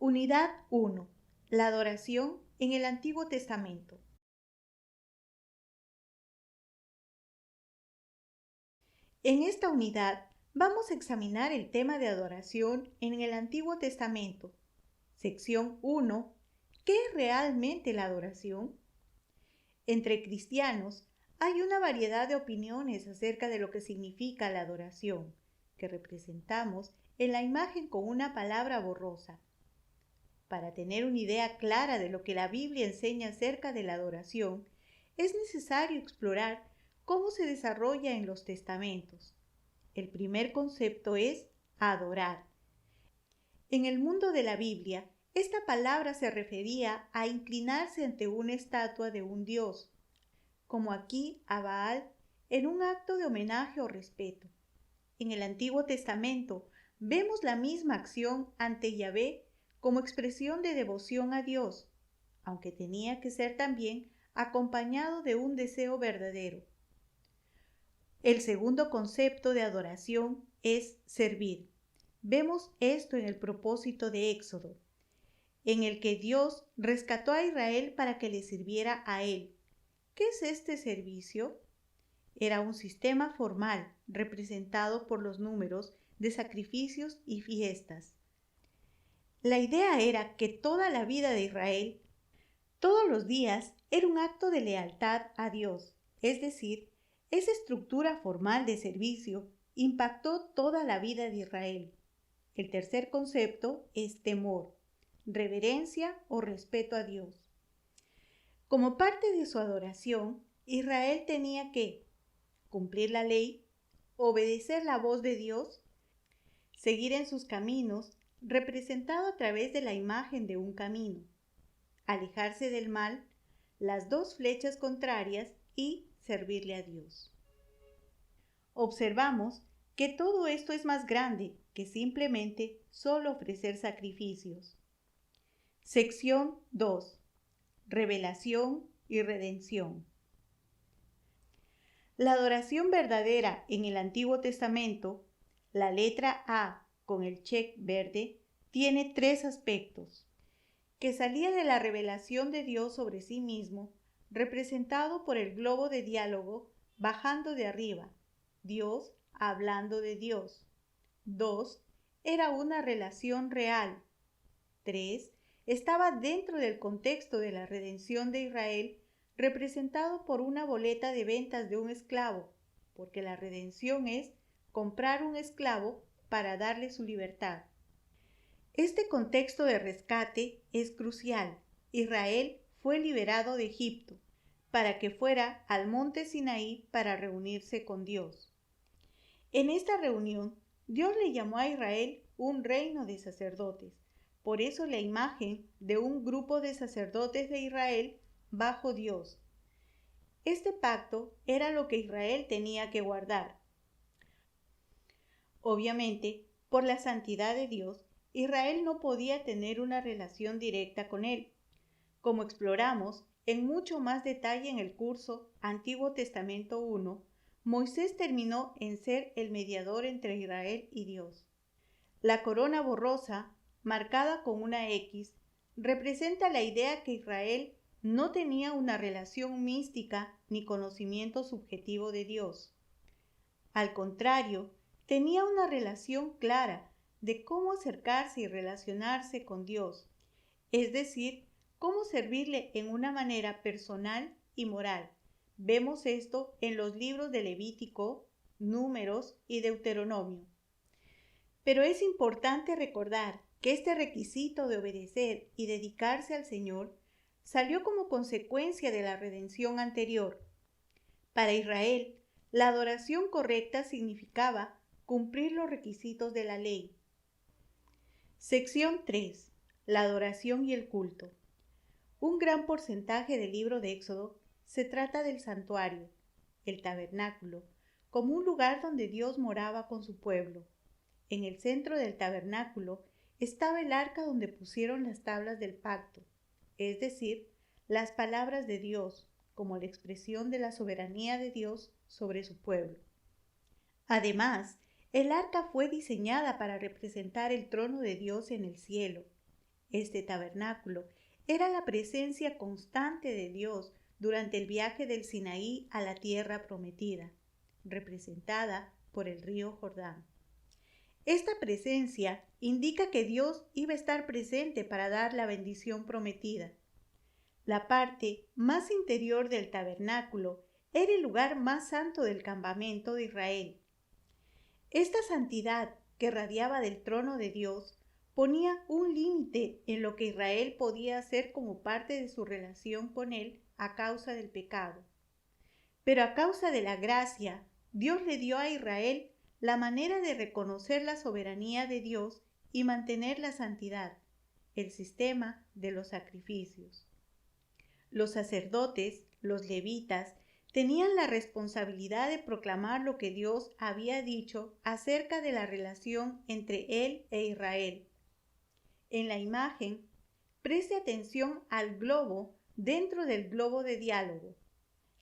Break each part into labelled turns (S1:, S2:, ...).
S1: Unidad 1. La adoración en el Antiguo Testamento. En esta unidad vamos a examinar el tema de adoración en el Antiguo Testamento. Sección 1. ¿Qué es realmente la adoración? Entre cristianos hay una variedad de opiniones acerca de lo que significa la adoración, que representamos en la imagen con una palabra borrosa. Para tener una idea clara de lo que la Biblia enseña acerca de la adoración, es necesario explorar cómo se desarrolla en los testamentos. El primer concepto es adorar. En el mundo de la Biblia, esta palabra se refería a inclinarse ante una estatua de un dios, como aquí a Baal, en un acto de homenaje o respeto. En el Antiguo Testamento vemos la misma acción ante Yahvé como expresión de devoción a Dios, aunque tenía que ser también acompañado de un deseo verdadero. El segundo concepto de adoración es servir. Vemos esto en el propósito de Éxodo, en el que Dios rescató a Israel para que le sirviera a él. ¿Qué es este servicio? Era un sistema formal representado por los números de sacrificios y fiestas. La idea era que toda la vida de Israel, todos los días, era un acto de lealtad a Dios, es decir, esa estructura formal de servicio impactó toda la vida de Israel. El tercer concepto es temor, reverencia o respeto a Dios. Como parte de su adoración, Israel tenía que cumplir la ley, obedecer la voz de Dios, seguir en sus caminos, representado a través de la imagen de un camino, alejarse del mal, las dos flechas contrarias y servirle a Dios. Observamos que todo esto es más grande que simplemente solo ofrecer sacrificios. Sección 2. Revelación y redención. La adoración verdadera en el Antiguo Testamento, la letra A con el check verde, tiene tres aspectos: que salía de la revelación de Dios sobre sí mismo, representado por el globo de diálogo bajando de arriba, Dios hablando de Dios. 2. Era una relación real. 3. Estaba dentro del contexto de la redención de Israel, representado por una boleta de ventas de un esclavo, porque la redención es comprar un esclavo para darle su libertad. Este contexto de rescate es crucial. Israel fue liberado de Egipto para que fuera al monte Sinaí para reunirse con Dios. En esta reunión, Dios le llamó a Israel un reino de sacerdotes. Por eso la imagen de un grupo de sacerdotes de Israel bajo Dios. Este pacto era lo que Israel tenía que guardar. Obviamente, por la santidad de Dios, Israel no podía tener una relación directa con él. Como exploramos en mucho más detalle en el curso Antiguo Testamento 1, Moisés terminó en ser el mediador entre Israel y Dios. La corona borrosa, marcada con una X, representa la idea que Israel no tenía una relación mística ni conocimiento subjetivo de Dios. Al contrario, tenía una relación clara de cómo acercarse y relacionarse con Dios, es decir, cómo servirle en una manera personal y moral. Vemos esto en los libros de Levítico, Números y Deuteronomio. Pero es importante recordar que este requisito de obedecer y dedicarse al Señor salió como consecuencia de la redención anterior. Para Israel, la adoración correcta significaba cumplir los requisitos de la ley. Sección 3. La adoración y el culto. Un gran porcentaje del libro de Éxodo se trata del santuario, el tabernáculo, como un lugar donde Dios moraba con su pueblo. En el centro del tabernáculo estaba el arca donde pusieron las tablas del pacto, es decir, las palabras de Dios, como la expresión de la soberanía de Dios sobre su pueblo. Además, el arca fue diseñada para representar el trono de Dios en el cielo. Este tabernáculo era la presencia constante de Dios durante el viaje del Sinaí a la tierra prometida, representada por el río Jordán. Esta presencia indica que Dios iba a estar presente para dar la bendición prometida. La parte más interior del tabernáculo era el lugar más santo del campamento de Israel. Esta santidad que radiaba del trono de Dios ponía un límite en lo que Israel podía hacer como parte de su relación con Él a causa del pecado. Pero a causa de la gracia, Dios le dio a Israel la manera de reconocer la soberanía de Dios y mantener la santidad, el sistema de los sacrificios. Los sacerdotes, los levitas, tenían la responsabilidad de proclamar lo que Dios había dicho acerca de la relación entre Él e Israel. En la imagen, preste atención al globo dentro del globo de diálogo.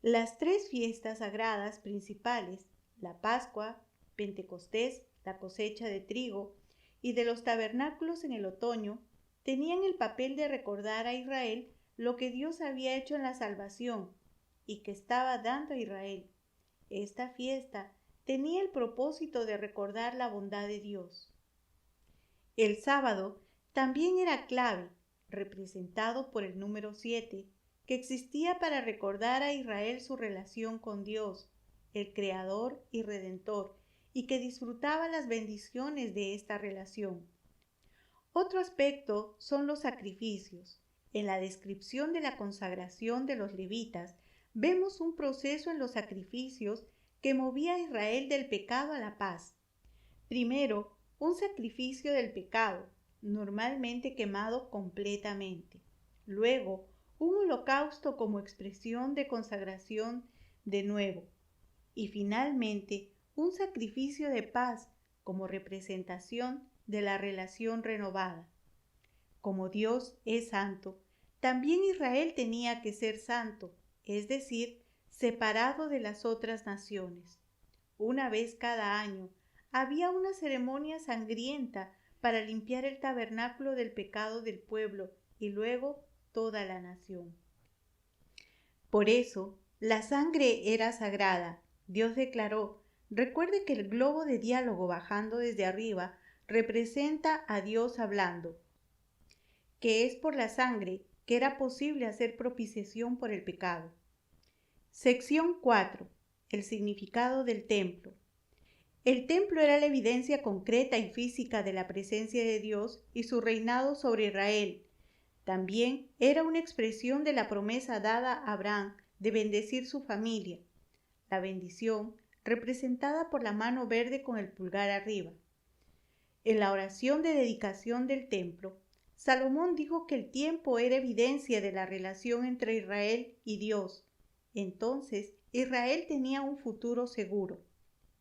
S1: Las tres fiestas sagradas principales, la Pascua, Pentecostés, la cosecha de trigo, y de los tabernáculos en el otoño, tenían el papel de recordar a Israel lo que Dios había hecho en la salvación y que estaba dando a Israel. Esta fiesta tenía el propósito de recordar la bondad de Dios. El sábado también era clave, representado por el número 7, que existía para recordar a Israel su relación con Dios, el Creador y Redentor, y que disfrutaba las bendiciones de esta relación. Otro aspecto son los sacrificios. En la descripción de la consagración de los levitas, vemos un proceso en los sacrificios que movía a Israel del pecado a la paz. Primero, un sacrificio del pecado, normalmente quemado completamente. Luego, un holocausto como expresión de consagración de nuevo. Y finalmente, un sacrificio de paz como representación de la relación renovada. Como Dios es santo, también Israel tenía que ser santo, es decir, separado de las otras naciones. Una vez cada año había una ceremonia sangrienta para limpiar el tabernáculo del pecado del pueblo y luego toda la nación. Por eso, la sangre era sagrada. Dios declaró: recuerde que el globo de diálogo bajando desde arriba representa a Dios hablando, que es por la sangre que era posible hacer propiciación por el pecado. Sección 4. El significado del templo. El templo era la evidencia concreta y física de la presencia de Dios y su reinado sobre Israel. También era una expresión de la promesa dada a Abraham de bendecir su familia. La bendición representada por la mano verde con el pulgar arriba. En la oración de dedicación del templo, Salomón dijo que el tiempo era evidencia de la relación entre Israel y Dios. Entonces, Israel tenía un futuro seguro.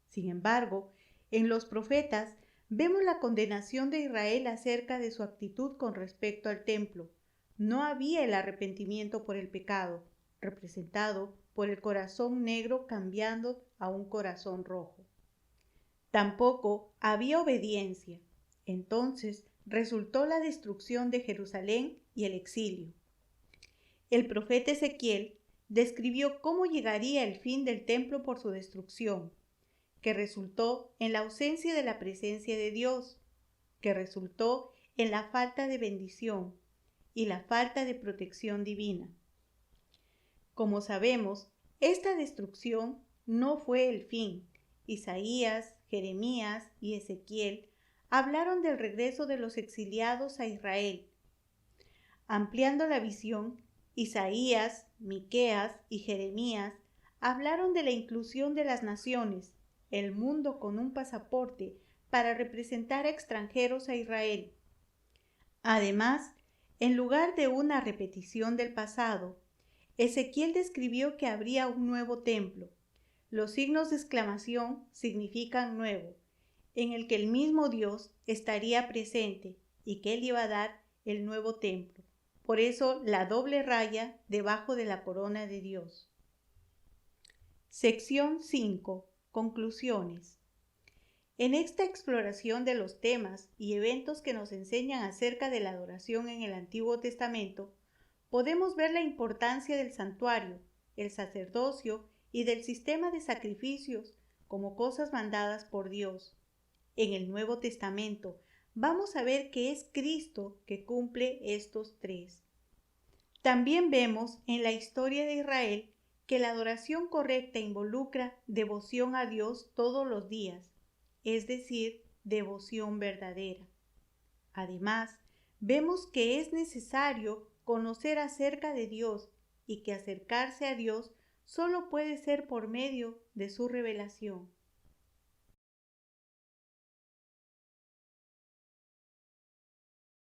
S1: Sin embargo, en los profetas vemos la condenación de Israel acerca de su actitud con respecto al templo. No había el arrepentimiento por el pecado, representado por el corazón negro cambiando a un corazón rojo. Tampoco había obediencia. Entonces resultó la destrucción de Jerusalén y el exilio. El profeta Ezequiel describió cómo llegaría el fin del templo por su destrucción, que resultó en la ausencia de la presencia de Dios, que resultó en la falta de bendición y la falta de protección divina. Como sabemos, esta destrucción no fue el fin. Isaías, Jeremías y Ezequiel hablaron del regreso de los exiliados a Israel. Ampliando la visión, Isaías, Miqueas y Jeremías hablaron de la inclusión de las naciones, el mundo con un pasaporte para representar a extranjeros a Israel. Además, en lugar de una repetición del pasado, Ezequiel describió que habría un nuevo templo. Los signos de exclamación significan nuevo, en el que el mismo Dios estaría presente y que Él iba a dar el nuevo templo. Por eso la doble raya debajo de la corona de Dios. Sección 5. Conclusiones. En esta exploración de los temas y eventos que nos enseñan acerca de la adoración en el Antiguo Testamento, podemos ver la importancia del santuario, el sacerdocio y del sistema de sacrificios como cosas mandadas por Dios. En el Nuevo Testamento vamos a ver que es Cristo que cumple estos tres. También vemos en la historia de Israel que la adoración correcta involucra devoción a Dios todos los días, es decir, devoción verdadera. Además, vemos que es necesario conocer acerca de Dios y que acercarse a Dios solo puede ser por medio de su revelación.